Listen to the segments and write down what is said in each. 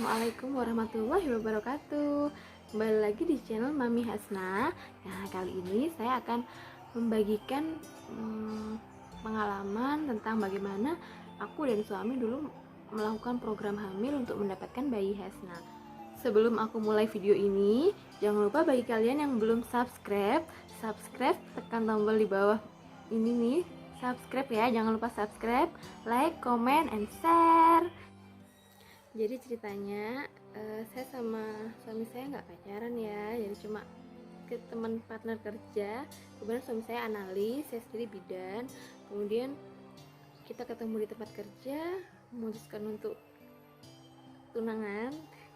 Assalamualaikum warahmatullahi wabarakatuh. Kembali lagi di channel Mami Hasna. Nah, kali ini saya akan membagikan pengalaman tentang bagaimana aku dan suami dulu melakukan program hamil untuk mendapatkan bayi Hasna. Sebelum aku mulai video ini, jangan lupa bagi kalian yang belum subscribe, tekan tombol di bawah ini nih, subscribe ya. Jangan lupa subscribe, like, comment, and share. Jadi ceritanya saya sama suami saya nggak pacaran ya, jadi cuma ke teman partner kerja. Kemudian suami saya analis, saya sendiri bidan. Kemudian kita ketemu di tempat kerja, memutuskan untuk tunangan.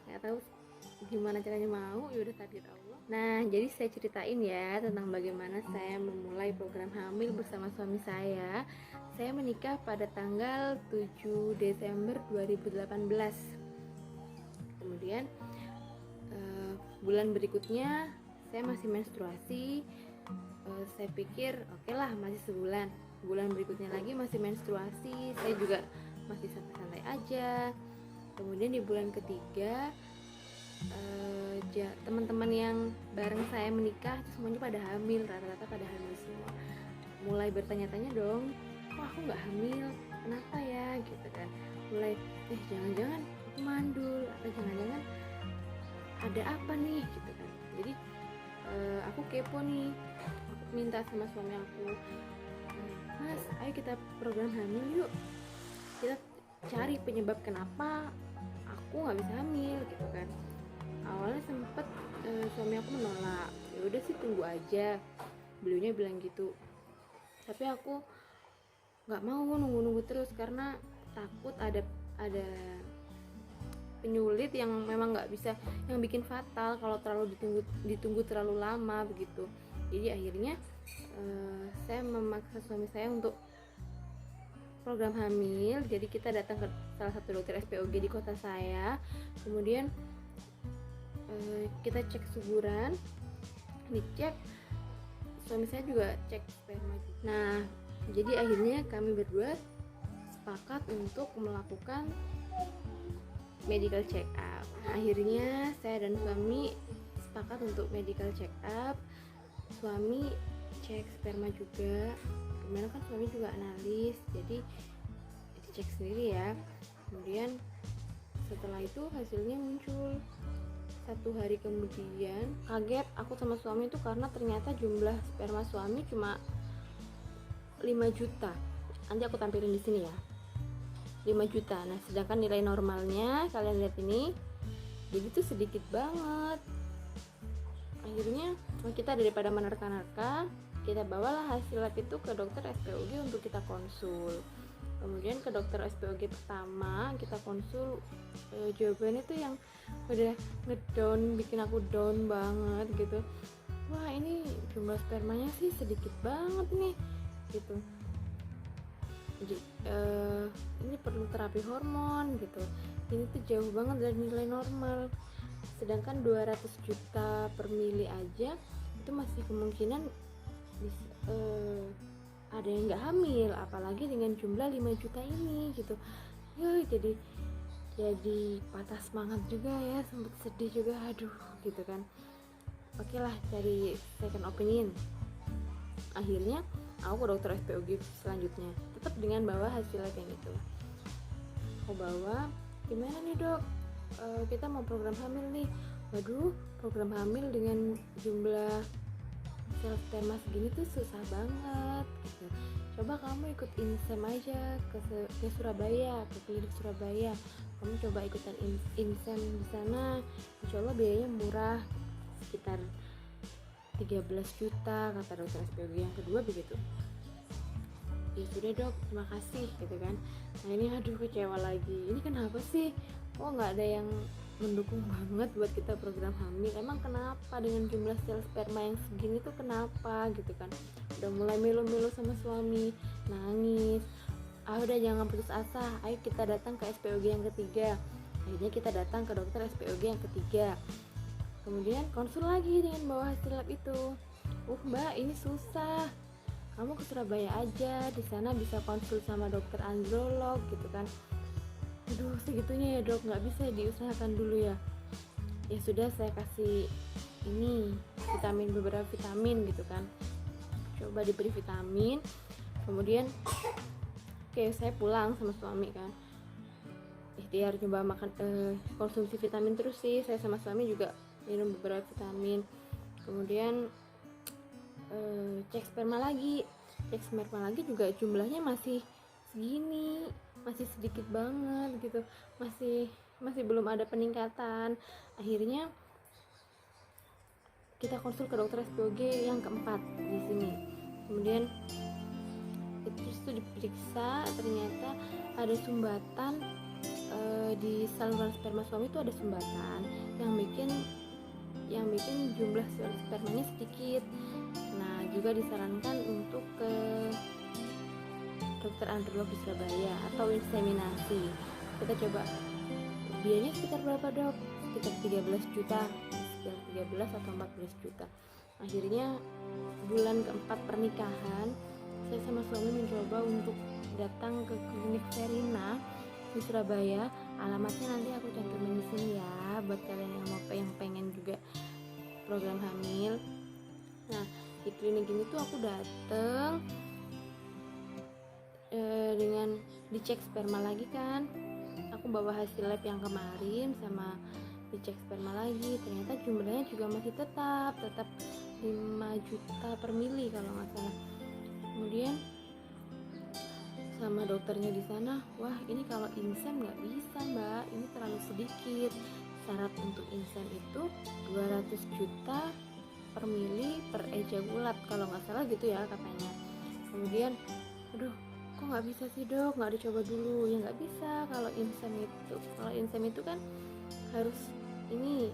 Nggak tahu gimana caranya mau, yaudah takdir Allah. Nah, jadi saya ceritain ya tentang bagaimana saya memulai program hamil bersama suami saya. Saya menikah pada tanggal 7 Desember 2018. Kemudian bulan berikutnya saya masih menstruasi. Saya pikir oke lah, masih sebulan. Bulan berikutnya lagi masih menstruasi, saya juga masih santai-santai aja. Kemudian di bulan ketiga teman-teman yang bareng saya menikah itu semuanya pada hamil, rata-rata pada hamil semua. Mulai bertanya-tanya dong, kok aku nggak hamil, kenapa ya, gitu kan. Mulai jangan-jangan aku mandul, atau jangan-jangan ada apa nih, gitu kan. Jadi aku kepo nih, aku minta sama suami aku, Mas, ayo kita program hamil yuk, kita cari penyebab kenapa aku nggak bisa hamil, gitu kan. Awalnya sempet suami aku menolak, ya udah sih tunggu aja, beliaunya bilang gitu. Tapi aku nggak mau nunggu-nunggu terus karena takut ada penyulit yang memang nggak bisa, yang bikin fatal kalau terlalu ditunggu terlalu lama begitu. Jadi akhirnya saya memaksa suami saya untuk program hamil. Jadi kita datang ke salah satu dokter SPOG di kota saya. Kemudian kita cek suburan, dicek, suami saya juga cek sperma. Nah, jadi akhirnya kami berdua sepakat untuk melakukan medical check up. Akhirnya saya dan suami sepakat untuk medical check up. Suami cek sperma juga. Gimana kan suami juga analis, jadi dicek sendiri ya. Kemudian setelah itu hasilnya muncul. 1 hari kemudian kaget aku sama suami itu karena ternyata jumlah sperma suami cuma 5 juta. Nanti aku tampilin di sini ya. 5 juta. Nah, sedangkan nilai normalnya kalian lihat ini, jadi itu sedikit banget. Akhirnya kita daripada menerka-nerka, kita bawalah hasil lab itu ke dokter SPOG untuk kita konsul. Kemudian ke dokter SPOG pertama kita konsul, jawabannya tuh yang udah ngedown, bikin aku down banget gitu. Wah, ini jumlah spermanya sih sedikit banget nih gitu. Ini perlu terapi hormon gitu. Ini tuh jauh banget dari nilai normal. Sedangkan 200 juta per mili aja itu masih kemungkinan ada yang nggak hamil, apalagi dengan jumlah 5 juta ini gitu. Ya, jadi patah semangat juga ya, sempet sedih juga, aduh gitu kan. Oke lah, cari second opinion. Akhirnya aku ke dokter SPOG selanjutnya, tetap dengan bawa hasil lab yang itu. Aku bawa, gimana nih dok, kita mau program hamil nih. Waduh, program hamil dengan jumlah sel sperma segini tuh susah banget gitu. Coba kamu ikut insem aja ke Surabaya, ke klinik Surabaya. Kamu coba ikutan insem di sana, insya Allah biayanya murah, sekitar 13 juta kata dokter SPOG yang kedua begitu. Ya sudah dok, terima kasih gitu kan. Nah ini aduh kecewa lagi. Ini kenapa sih? Kok nggak ada yang mendukung banget buat kita program hamil? Emang kenapa dengan jumlah sel sperma yang segini tuh kenapa gitu kan? Udah mulai melo-melo sama suami, nangis. Udah jangan putus asa, ayo kita datang ke SPOG yang ketiga. Akhirnya kita datang ke dokter SPOG yang ketiga. Kemudian konsul lagi dengan bawa hasil lab itu. Mbak, ini susah. Kamu ke Surabaya aja, di sana bisa konsul sama dokter androlog gitu kan. aduh segitunya ya dok, nggak bisa diusahakan dulu ya. Ya sudah, saya kasih ini vitamin, beberapa vitamin gitu kan, coba diberi vitamin. Kemudian kayak saya pulang sama suami kan, ikhtiar coba makan konsumsi vitamin terus sih, saya sama suami juga minum beberapa vitamin. Kemudian cek sperma lagi juga jumlahnya masih segini, masih sedikit banget gitu, masih belum ada peningkatan. Akhirnya kita konsul ke dokter SPOG yang keempat di sini. Kemudian itu diperiksa, ternyata ada sumbatan di saluran sperma suami itu ada sumbatan yang bikin jumlah spermanya sedikit. Nah, juga disarankan untuk ke dokter androlog di Surabaya atau inseminasi. Kita coba, biayanya sekitar berapa dok? Sekitar 13 juta, sekitar 13 atau 14 juta. Akhirnya bulan keempat pernikahan, saya sama suami mencoba untuk datang ke klinik Verina di Surabaya. Alamatnya nanti aku cantumin di sini ya, buat kalian yang pengen juga program hamil. Nah, di klinik ini tuh aku dateng dengan dicek sperma lagi kan, aku bawa hasil lab yang kemarin sama dicek sperma lagi, ternyata jumlahnya juga masih tetap 5 juta per mili kalau nggak salah. Kemudian sama dokternya di sana, wah ini kalau insem nggak bisa mbak, ini terlalu sedikit, syarat untuk insem itu 200 juta per mili per ejakulat kalau nggak salah gitu ya katanya. Kemudian aduh, kok nggak bisa sih dok, nggak dicoba dulu? Ya nggak bisa, kalau insem itu kan harus ini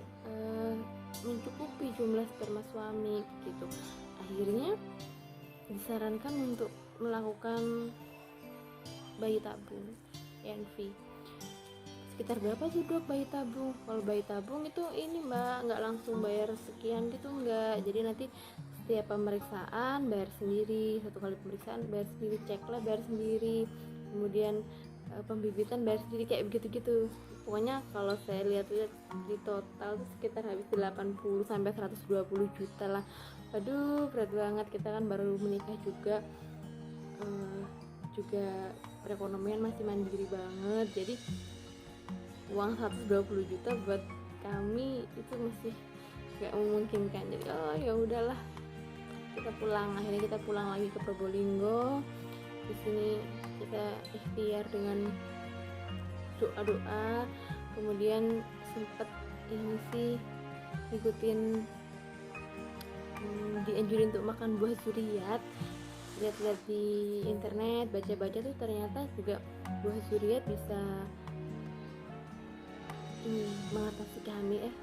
mencukupi jumlah sperma suami gitu. Akhirnya disarankan untuk melakukan bayi tabung, INV. Sekitar berapa sih dok bayi tabung? Kalau bayi tabung itu ini mbak, nggak langsung bayar sekian gitu, enggak. Jadi nanti setiap pemeriksaan bayar sendiri, satu kali pemeriksaan bayar sendiri, cek lab bayar sendiri, kemudian pembibitan bayar sendiri, kayak begitu-gitu. Pokoknya kalau saya lihat-lihat di total sekitar habis 80 sampai 120 juta lah. Aduh, berat banget, kita kan baru menikah juga, juga perekonomian masih mandiri banget. Jadi uang 120 juta buat kami itu masih gak memungkinkan. Jadi ya udahlah, kita pulang. Akhirnya kita pulang lagi ke Probolinggo. Di sini kita ikhtiar dengan doa-doa. Kemudian sempet ini sih ikutin dianjurin untuk makan buah zuriat. Lihat-lihat di internet, baca-baca tuh ternyata juga buah zuriat bisa mengatasi kehamilan,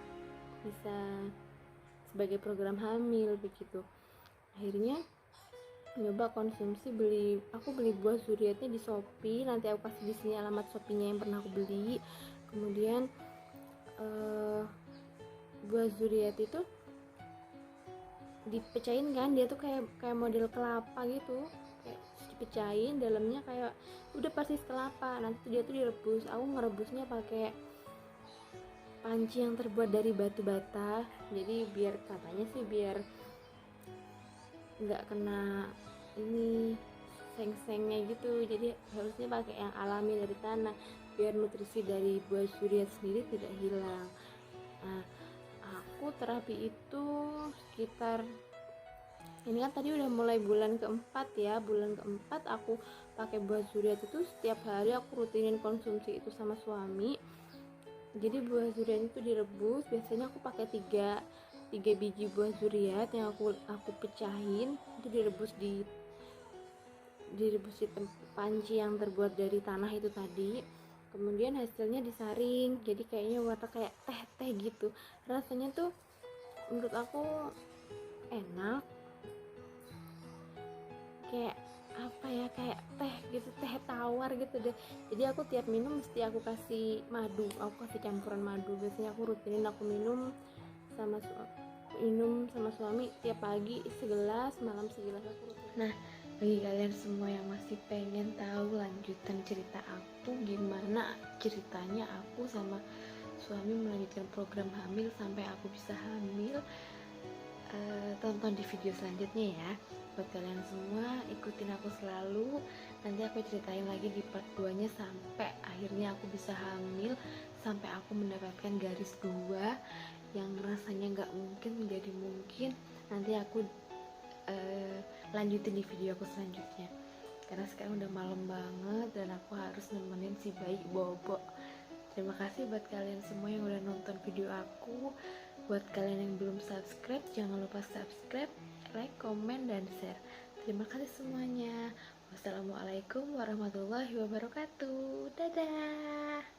bisa sebagai program hamil begitu. Akhirnya nyoba konsumsi, aku beli buah zuriatnya di Shopee, nanti aku kasih di sini alamat Shopee-nya yang pernah aku beli. Kemudian buah zuriat itu dipecahin kan, dia tuh kayak model kelapa gitu, kayak dipecahin, dalamnya kayak udah persis kelapa. Nanti dia tuh direbus. Aku ngerebusnya pakai panci yang terbuat dari batu bata, jadi biar katanya sih biar nggak kena ini seng-sengnya gitu. Jadi harusnya pakai yang alami dari tanah biar nutrisi dari buah zuriat sendiri tidak hilang. Nah, aku terapi itu sekitar, ini kan tadi udah mulai bulan keempat ya, bulan keempat aku pakai buah zuriat itu setiap hari, aku rutinin konsumsi itu sama suami. Jadi buah zuriat itu direbus, biasanya aku pakai 3 biji buah zuriat yang aku pecahin, itu direbus di panci yang terbuat dari tanah itu tadi. Kemudian hasilnya disaring, jadi kayaknya warna kayak teh gitu. Rasanya tuh menurut aku enak, kayak apa ya, kayak teh gitu, teh tawar gitu deh. Jadi aku tiap minum mesti aku kasih madu, aku kasih campuran madu. Biasanya aku rutinin aku minum sama suami tiap pagi segelas, malam segelas aku rutin. Nah, Bagi kalian semua yang masih pengen tahu lanjutan cerita aku, gimana ceritanya aku sama suami melanjutkan program hamil sampai aku bisa hamil, tonton di video selanjutnya ya. Buat kalian semua, ikutin aku selalu. Nanti aku ceritain lagi di part 2 nya sampai akhirnya aku bisa hamil, sampai aku mendapatkan garis 2 yang rasanya nggak mungkin menjadi mungkin. Nanti aku lanjutin di video aku selanjutnya, karena sekarang udah malam banget dan aku harus nemenin si bayi bobo. Terima kasih buat kalian semua yang udah nonton video aku. Buat kalian yang belum subscribe, jangan lupa subscribe, like, komen, dan share. Terima kasih semuanya. Wassalamualaikum warahmatullahi wabarakatuh. Dadah.